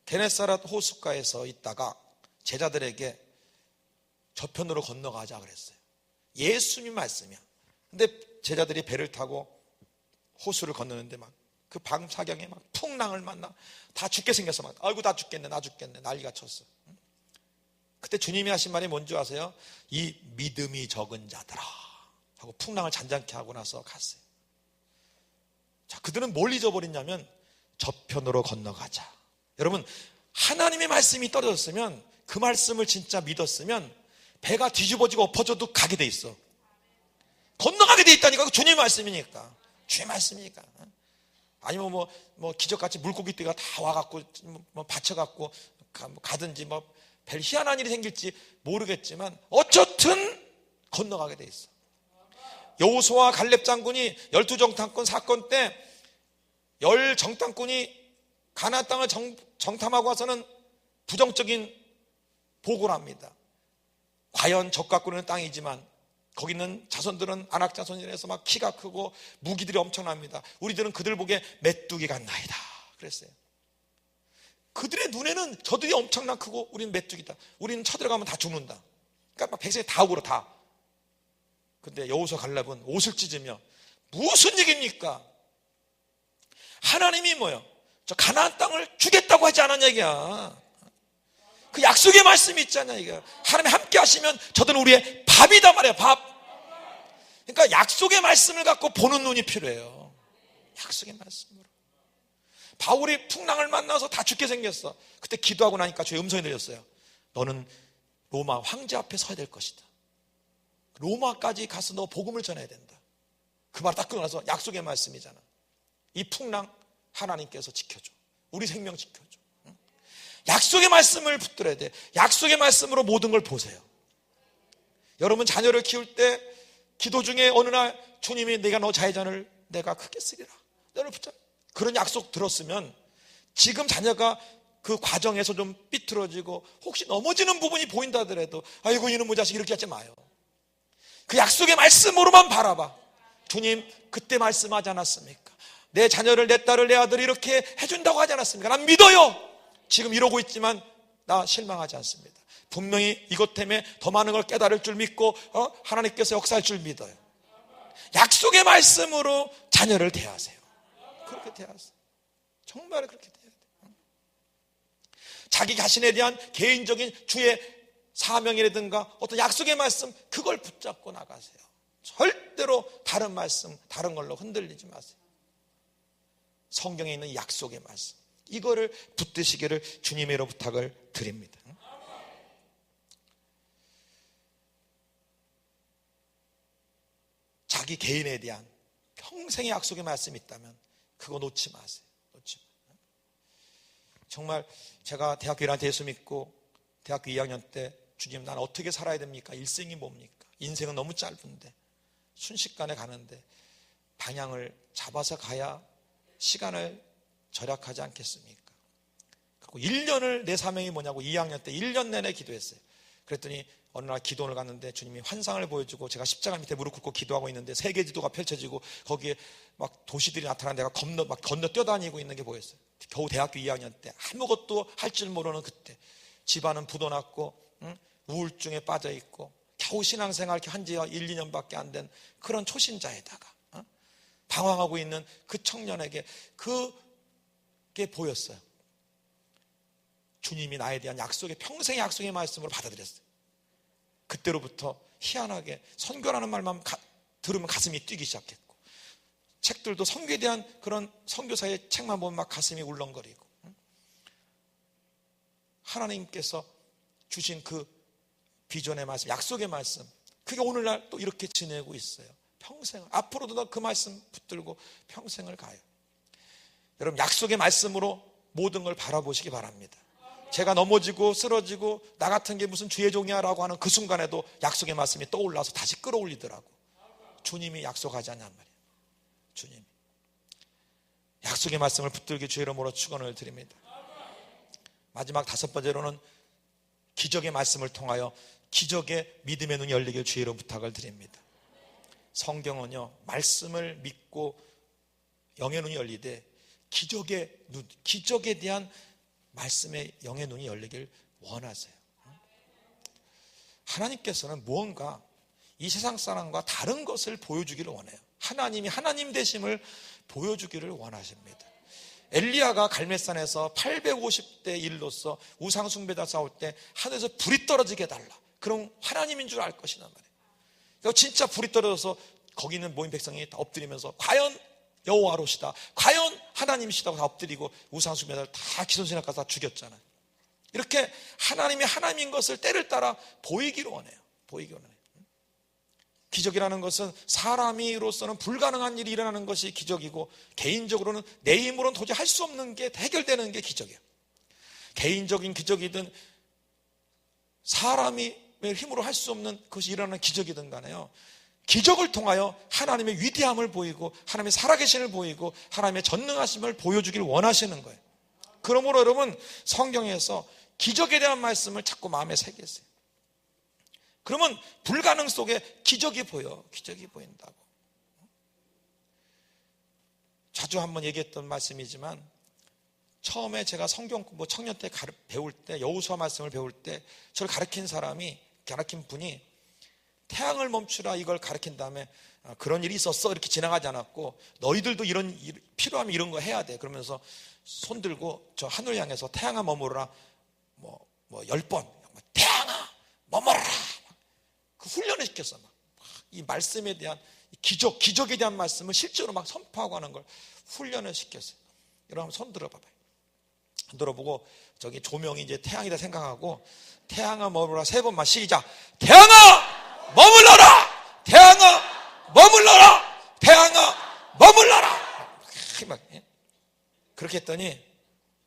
게네사렛 호숫가에서 있다가 제자들에게 저편으로 건너가자 그랬어요. 예수님 말씀이야. 근데 제자들이 배를 타고 호수를 건너는데 막 그 밤사경에 막 풍랑을 만나 다 죽게 생겨서 막, 아이고 나 죽겠네 난리가 쳤어. 그때 주님이 하신 말이 뭔지 아세요? 이 믿음이 적은 자들아 하고 풍랑을 잔잔케 하고 나서 갔어요. 자, 그들은 뭘 잊어버렸냐면 저편으로 건너가자. 여러분, 하나님의 말씀이 떨어졌으면, 그 말씀을 진짜 믿었으면 배가 뒤집어지고 엎어져도 가게 돼 있어. 건너가게 돼 있다니까. 주님의 말씀이니까. 주의 말씀이니까. 아니면 뭐 기적같이 물고기떼가 다 와갖고 뭐 받쳐갖고 가든지 뭐 별 희한한 일이 생길지 모르겠지만 어쨌든 건너가게 돼 있어. 여호수아와 갈렙 장군이 12정탐권 사건 때 10정탐꾼이 가나안 땅을 정탐하고 와서는 부정적인 보고를 합니다. 과연 적 갖고 있는 땅이지만 거기 있는 자손들은 아낙 자손이라서 막 키가 크고 무기들이 엄청납니다. 우리들은 그들 보기에 메뚜기 같나이다 그랬어요. 그들의 눈에는 저들이 엄청나 크고 우리는 메뚜기다. 우리는 쳐들어가면 다 죽는다. 그러니까 막 백성이 다 울어 다. 근데 여호수아 갈렙은 옷을 찢으며 무슨 얘기입니까? 하나님이 뭐요? 저 가나안 땅을 주겠다고 하지 않았냐 얘기야. 그 약속의 말씀이 있잖아요. 이게 하나님이 함께 하시면 저들은 우리의 밥이다 말이야. 밥. 그러니까 약속의 말씀을 갖고 보는 눈이 필요해요. 약속의 말씀으로. 바울이 풍랑을 만나서 다 죽게 생겼어. 그때 기도하고 나니까 주의 음성이 들렸어요. 너는 로마 황제 앞에 서야 될 것이다. 로마까지 가서 너 복음을 전해야 된다. 그 말 딱 끊고 나서 약속의 말씀이잖아. 이 풍랑 하나님께서 지켜줘. 우리 생명 지켜줘. 약속의 말씀을 붙들어야 돼. 약속의 말씀으로 모든 걸 보세요. 여러분 자녀를 키울 때 기도 중에 어느 날 주님이 내가 너 자의자를 내가 크게 쓰리라. 너를 붙잡. 그런 약속 들었으면 지금 자녀가 그 과정에서 좀 삐뚤어지고 혹시 넘어지는 부분이 보인다 하더라도 아이고 이놈의 자식 이렇게 하지 마요. 그 약속의 말씀으로만 바라봐. 주님 그때 말씀하지 않았습니까? 내 자녀를 내 딸을 내 아들을 이렇게 해준다고 하지 않았습니까? 난 믿어요. 지금 이러고 있지만 나 실망하지 않습니다. 분명히 이것 때문에 더 많은 걸 깨달을 줄 믿고 하나님께서 역사할 줄 믿어요. 약속의 말씀으로 자녀를 대하세요. 그렇게 대하세요. 정말 그렇게 대해야 돼요. 자기 자신에 대한 개인적인 주의 사명이라든가 어떤 약속의 말씀 그걸 붙잡고 나가세요. 절대로 다른 말씀 다른 걸로 흔들리지 마세요. 성경에 있는 약속의 말씀 이거를 붙드시기를 주님으로 부탁을 드립니다. 자기 개인에 대한 평생의 약속의 말씀이 있다면 그거 놓지 마세요. 놓지 마세요. 정말 제가 대학교 1학년 때 예수 믿고 대학교 2학년 때 주님 난 어떻게 살아야 됩니까? 일생이 뭡니까? 인생은 너무 짧은데 순식간에 가는데 방향을 잡아서 가야 시간을 절약하지 않겠습니까? 그리고 1년을 내 사명이 뭐냐고 2학년 때 1년 내내 기도했어요. 그랬더니 어느 날 기도원을 갔는데 주님이 환상을 보여주고 제가 십자가 밑에 무릎 꿇고 기도하고 있는데 세계지도가 펼쳐지고 거기에 막 도시들이 나타난 데가 막 건너 뛰어다니고 있는 게 보였어요. 겨우 대학교 2학년 때 아무것도 할 줄 모르는 그때 집안은 부도났고 우울증에 빠져있고 겨우 신앙생활 한 지 1, 2년밖에 안 된 그런 초신자에다가 방황하고 있는 그 청년에게 그게 보였어요. 주님이 나에 대한 약속의 평생의 약속의 말씀으로 받아들였어요. 그때로부터 희한하게 선교라는 말만 들으면 가슴이 뛰기 시작했고 책들도 선교에 대한 그런 선교사의 책만 보면 막 가슴이 울렁거리고 하나님께서 주신 그 비전의 말씀, 약속의 말씀 그게 오늘날 또 이렇게 지내고 있어요. 평생 앞으로도 그 말씀 붙들고 평생을 가요. 여러분 약속의 말씀으로 모든 걸 바라보시기 바랍니다. 제가 넘어지고 쓰러지고 나 같은 게 무슨 주의 종이야 라고 하는 그 순간에도 약속의 말씀이 떠올라서 다시 끌어올리더라고. 주님이 약속하지 않냔 말이에요. 주님이 약속의 말씀을 붙들기 주의 이름으로 축원을 드립니다. 마지막 5번째로는 기적의 말씀을 통하여 기적의 믿음의 눈이 열리길 주의 이름 부탁을 드립니다. 성경은요 말씀을 믿고 영의 눈이 열리되 기적의 눈, 기적에 대한 말씀의 영의 눈이 열리길 원하세요. 하나님께서는 무언가 이 세상 사람과 다른 것을 보여주기를 원해요. 하나님이 하나님 되심을 보여주기를 원하십니다. 엘리야가 갈멜산에서 850대 1로서 우상 숭배자 싸울 때 하늘에서 불이 떨어지게 해달라. 그럼 하나님인 줄 알 것이란 말이에요. 진짜 불이 떨어져서 거기 있는 모인 백성이 다 엎드리면서 과연 여호와로시다. 과연 하나님이시다고 다 엎드리고 우상숭배자를 다 기손신학 가서 다 죽였잖아요. 이렇게 하나님이 하나님인 것을 때를 따라 보이기를 원해요. 보이기를 원해요. 기적이라는 것은 사람이로서는 불가능한 일이 일어나는 것이 기적이고, 개인적으로는 내 힘으로는 도저히 할 수 없는 게 해결되는 게 기적이에요. 개인적인 기적이든 사람이 힘으로 할 수 없는 그것이 일어나는 기적이든 간에요, 기적을 통하여 하나님의 위대함을 보이고 하나님의 살아계심을 보이고 하나님의 전능하심을 보여주길 원하시는 거예요. 그러므로 여러분, 성경에서 기적에 대한 말씀을 자꾸 마음에 새기세요. 그러면 불가능 속에 기적이 보여. 기적이 보인다고. 자주 한번 얘기했던 말씀이지만, 처음에 제가 성경 공부 청년 때 배울 때, 여호수아 말씀을 배울 때 저를 가르친 분이 태양을 멈추라 이걸 가르친 다음에 그런 일이 있었어 이렇게 지나가지 않았고, 너희들도 이런 일 필요하면 이런 거 해야 돼 그러면서 손 들고 저 하늘 향해서 태양아 머무르라 뭐 10번 태양아 머무르라 그 훈련을 시켰어. 이 말씀에 대한 기적에 대한 말씀을 실제로 막 선포하고 하는 걸 훈련을 시켰어요. 여러분 손 들어봐봐요. 손 들어보고 저기 조명이 이제 태양이다 생각하고 태양아 머무르라 3번만 시작. 태양아 머물러라! 태양아 머물러라! 태양아 머물러라! 막 그렇게 했더니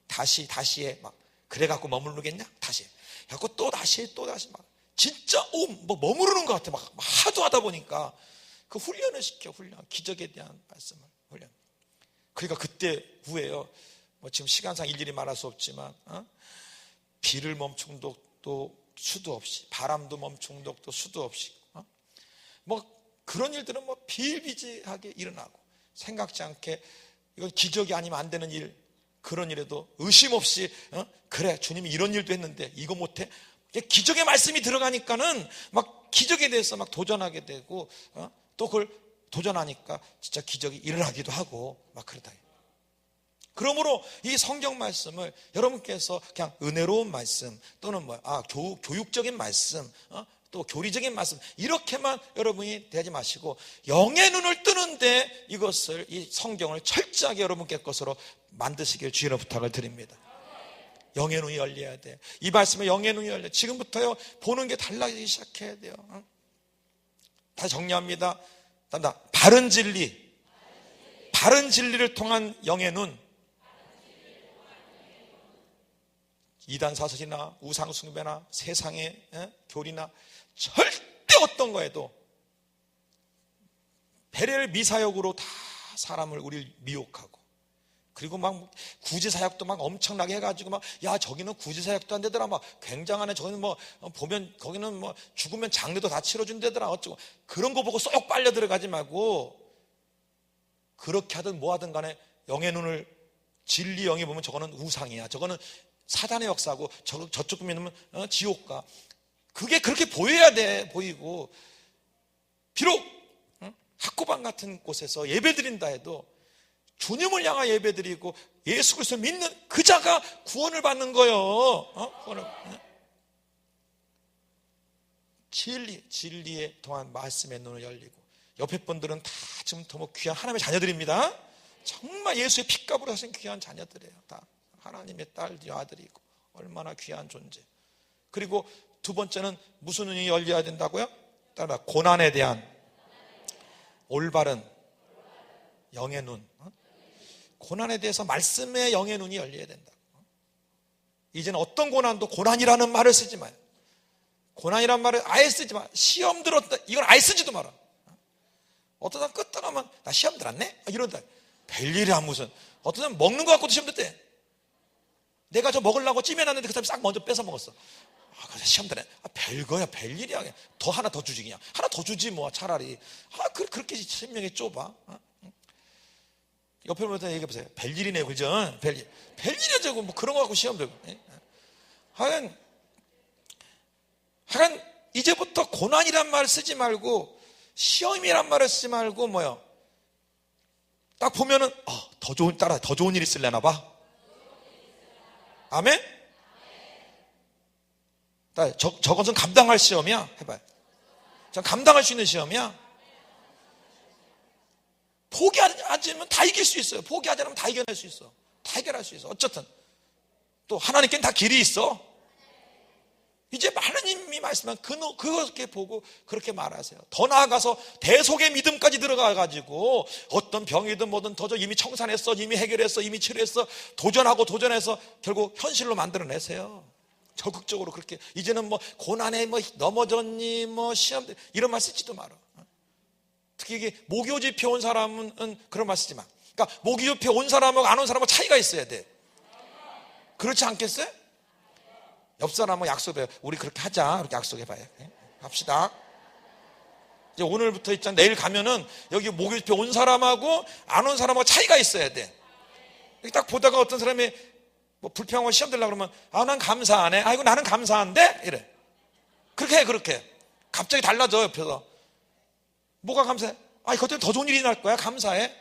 다시 해. 막 그래갖고 머무르겠냐? 다시 해. 그래갖고 또 다시 막 진짜 머무르는 것 같아. 막 하도 하다 보니까 그 훈련을 시켜. 기적에 대한 말씀을 훈련. 그러니까 그때 후에요. 지금 시간상 일일이 말할 수 없지만 비를 멈춘 적도 수도 없이, 바람도 멈춘 적도 수도 없이, 그런 일들은 비일비재하게 일어나고, 생각지 않게 이건 기적이 아니면 안 되는 일, 그런 일에도 의심 없이 그래 주님이 이런 일도 했는데 이거 못해? 기적의 말씀이 들어가니까는 막 기적에 대해서 막 도전하게 되고, 또 그걸 도전하니까 진짜 기적이 일어나기도 하고 막 그러다. 그러므로 이 성경 말씀을 여러분께서 그냥 은혜로운 말씀 또는 교육적인 말씀, 또 교리적인 말씀 이렇게만 여러분이 대하지 마시고, 영의 눈을 뜨는데 이것을, 이 성경을 철저하게 여러분께 것으로 만드시길 주의로 부탁을 드립니다. 영의 눈이 열려야 돼. 이 말씀에 영의 눈이 열려. 지금부터요 보는 게 달라지기 시작해야 돼요. 다시 정리합니다. 바른 진리를 통한 영의 눈. 이단 사설이나 우상숭배나 세상의 교리나 절대 어떤 거에도 배려를 미사역으로 다 사람을, 우리를 미혹하고, 그리고 막 구제사역도 막 엄청나게 해가지고 야 저기는 구제사역도 안 되더라, 막 굉장하네, 저기는 보면 거기는 죽으면 장례도 다 치러준다더라 어쩌고, 그런 거 보고 쏙 빨려 들어가지 말고, 그렇게 하든 뭐 하든 간에 영의 눈을, 진리 영이 보면 저거는 우상이야, 저거는 사단의 역사고, 저쪽 보면 지옥가, 그게 그렇게 보여야 돼. 보이고, 비록 학구방 같은 곳에서 예배 드린다 해도 주님을 향하 예배 드리고 예수 그리스도를 믿는 그 자가 구원을 받는 거예요. 진리에 통한 말씀의 눈을 열리고, 옆에 분들은 다 지금 더 귀한 하나님의 자녀들입니다. 정말 예수의 핏값으로 하신 귀한 자녀들이에요. 다 하나님의 딸, 아들이고 얼마나 귀한 존재. 그리고 두 번째는 무슨 눈이 열려야 된다고요? 따라 고난에 대한 올바른 영의 눈. 고난에 대해서 말씀의 영의 눈이 열려야 된다. 이제는 어떤 고난도 고난이라는 말을 쓰지 마요. 고난이라는 말을 아예 쓰지 마. 시험 들었다, 이걸 아예 쓰지도 마라. 어떤 사람 끄떡하면 나 시험 들었네? 이런다. 별일이야 무슨. 어떤 사람 먹는 거 갖고도 시험 들대. 내가 저 먹으려고 찜해놨는데 그 사람이 싹 먼저 뺏어 먹었어. 그래서 시험 들네. 별거야, 별일이야. 더 하나 더 주지, 그냥 하나 더 주지 뭐 차라리. 그렇게 설명이 좁아. 옆에 보면 얘기해보세요. 별일이네요, 그죠? 별일이야 저거. 뭐 그런 거 갖고 시험 들고. 하여간 이제부터 고난이란 말을 쓰지 말고 시험이란 말을 쓰지 말고 딱 보면은 더 좋은 일 있으려나 봐. 아멘? 저것은 감당할 시험이야. 해봐요. 감당할 수 있는 시험이야. 포기하지 않으면 다 이길 수 있어요. 포기하지 않으면 다 이겨낼 수 있어. 다 해결할 수 있어. 어쨌든 또 하나님께는 다 길이 있어. 이제 하나님이 말씀한 그렇게 보고 그렇게 말하세요. 더 나아가서 대속의 믿음까지 들어가가지고 어떤 병이든 뭐든 도저 이미 청산했어, 이미 해결했어, 이미 치료했어, 도전해서 결국 현실로 만들어내세요. 적극적으로 그렇게. 이제는 뭐 고난에 뭐 넘어졌니 뭐 시험 이런 말 쓰지도 말아. 특히 이게 모교집회 온 사람은 그런 말 쓰지 마. 그러니까 모교집회 온 사람하고 안 온 사람하고 차이가 있어야 돼. 그렇지 않겠어요? 옆 사람하고 약속해요. 우리 그렇게 하자. 이렇게 약속해봐요. 합시다. 이제 오늘부터 있잖아. 내일 가면은 여기 모교집회 온 사람하고 안 온 사람하고 차이가 있어야 돼. 이렇게 딱 보다가 어떤 사람이 뭐 불평하고 시험 들려고 그러면 난 감사 안 해. 아이고 나는 감사한데? 이래. 그렇게 해. 그렇게. 갑자기 달라져 옆에서. 뭐가 감사해? 그것 때문에 더 좋은 일이 날 거야. 감사해.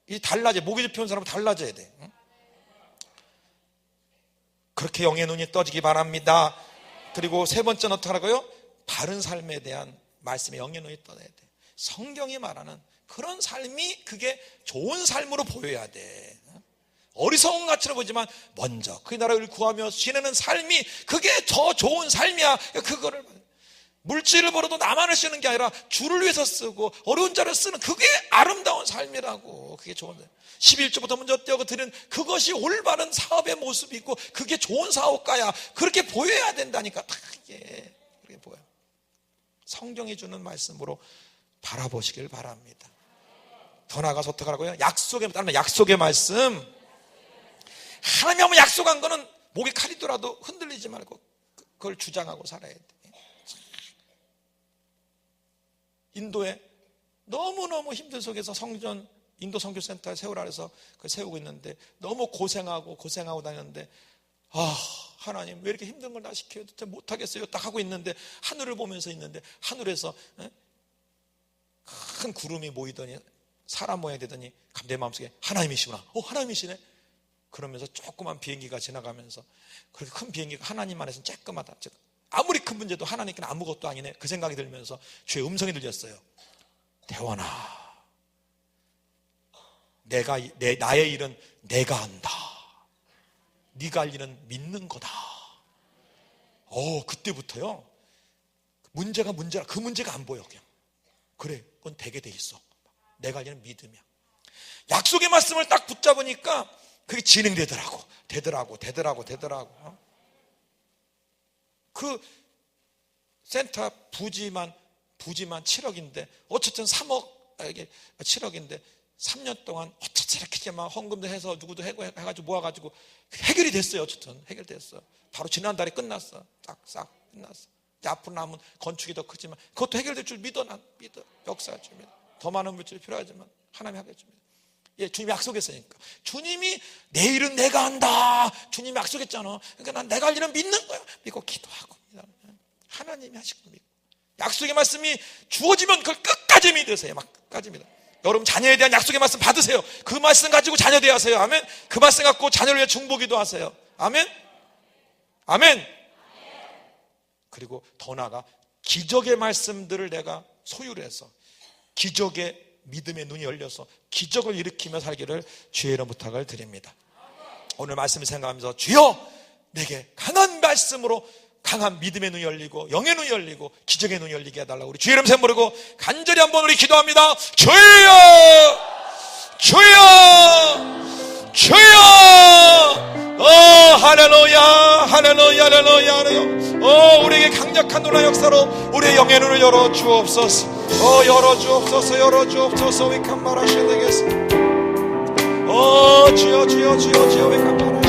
이 달라져. 모교집회 온 사람은 달라져야 돼. 응? 그렇게 영의 눈이 떠지기 바랍니다. 그리고 세 번째는 어떻게 하라고요? 바른 삶에 대한 말씀에 영의 눈이 떠야 돼. 성경이 말하는 그런 삶이 그게 좋은 삶으로 보여야 돼. 어리석은 가치로 보지만 먼저 그의 나라를 구하며 지내는 삶이 그게 더 좋은 삶이야. 그거를 물질을 벌어도 나만을 쓰는 게 아니라 주를 위해서 쓰고 어려운 자를 쓰는 그게 아름다운 삶이라고. 그게 좋은 삶. 11조부터 먼저 떼어 드리는 그것이 올바른 사업의 모습이고 그게 좋은 사업가야. 그렇게 보여야 된다니까. 다 이게 그렇게 보여요. 성경이 주는 말씀으로 바라보시길 바랍니다. 더 나아가서 어떻게 하라고요? 약속의 말씀. 하나님이 한번 약속한 거는 목에 칼이더라도 흔들리지 말고 그걸 주장하고 살아야 돼. 인도에 너무너무 힘든 속에서 성전 인도 선교센터 세우라 해서 그걸 세우고 있는데 너무 고생하고 다녔는데 하나님 왜 이렇게 힘든 걸 나 시켜요? 도대체 못하겠어요. 딱 하고 있는데 하늘을 보면서 있는데 하늘에서 큰 구름이 모이더니 사람 모양이 되더니 내 마음속에 하나님이시구나. 하나님이시네. 그러면서 조그만 비행기가 지나가면서 그렇게 큰 비행기가 하나님 안에서는 쬐끔하다. 즉 아무리 큰 문제도 하나님께는 아무것도 아니네. 그 생각이 들면서 주의 음성이 들렸어요. 대원아, 나의 일은 내가 한다. 네가 할 일은 믿는 거다. 그때부터요. 문제가 그 문제가 안 보여. 그냥 그래, 그건 되게 돼 있어. 내가 할 일은 믿음이야. 약속의 말씀을 딱 붙잡으니까 그게 진행되더라고. 되더라고. 그 센터 부지만 7억인데 어쨌든 7억인데 3년 동안 어쨌든 이렇게 막 헌금도 해서 누구도 해가지고 모아가지고 해결이 됐어요. 어쨌든 해결됐어. 바로 지난달에 끝났어. 싹 끝났어. 이제 앞으로 남은 건축이 더 크지만 그것도 해결될 줄 믿어. 역사할 줄 믿어. 더 많은 물질이 필요하지만 하나님이 하게 해줍니다. 주님이 약속했으니까. 주님이 내일은 내가 한다. 주님이 약속했잖아. 그러니까 난 내가 할 일은 믿는 거야. 믿고 기도하고. 하나님이 하실 겁니다. 약속의 말씀이 주어지면 그걸 끝까지 믿으세요. 막 끝까지 믿어. 여러분 자녀에 대한 약속의 말씀 받으세요. 그 말씀 가지고 자녀 대하세요. 아멘. 그 말씀 갖고 자녀를 위해 중보기도 하세요. 아멘. 그리고 더 나아가 기적의 말씀들을 내가 소유를 해서 기적의 믿음의 눈이 열려서 기적을 일으키며 살기를 주의 이름 부탁을 드립니다. 오늘 말씀을 생각하면서 주여 내게 강한 말씀으로 강한 믿음의 눈이 열리고 영의 눈이 열리고 기적의 눈이 열리게 해달라고 우리 주의 이름 부르고 간절히 한번 우리 기도합니다. 주여 할렐루야 우리에게 강력한 놀라운 역사로 우리의 영의 눈을 열어주옵소서. 열어주옵소서. 위칸 말하셔야 되겠습니다. 주여 위칸 말하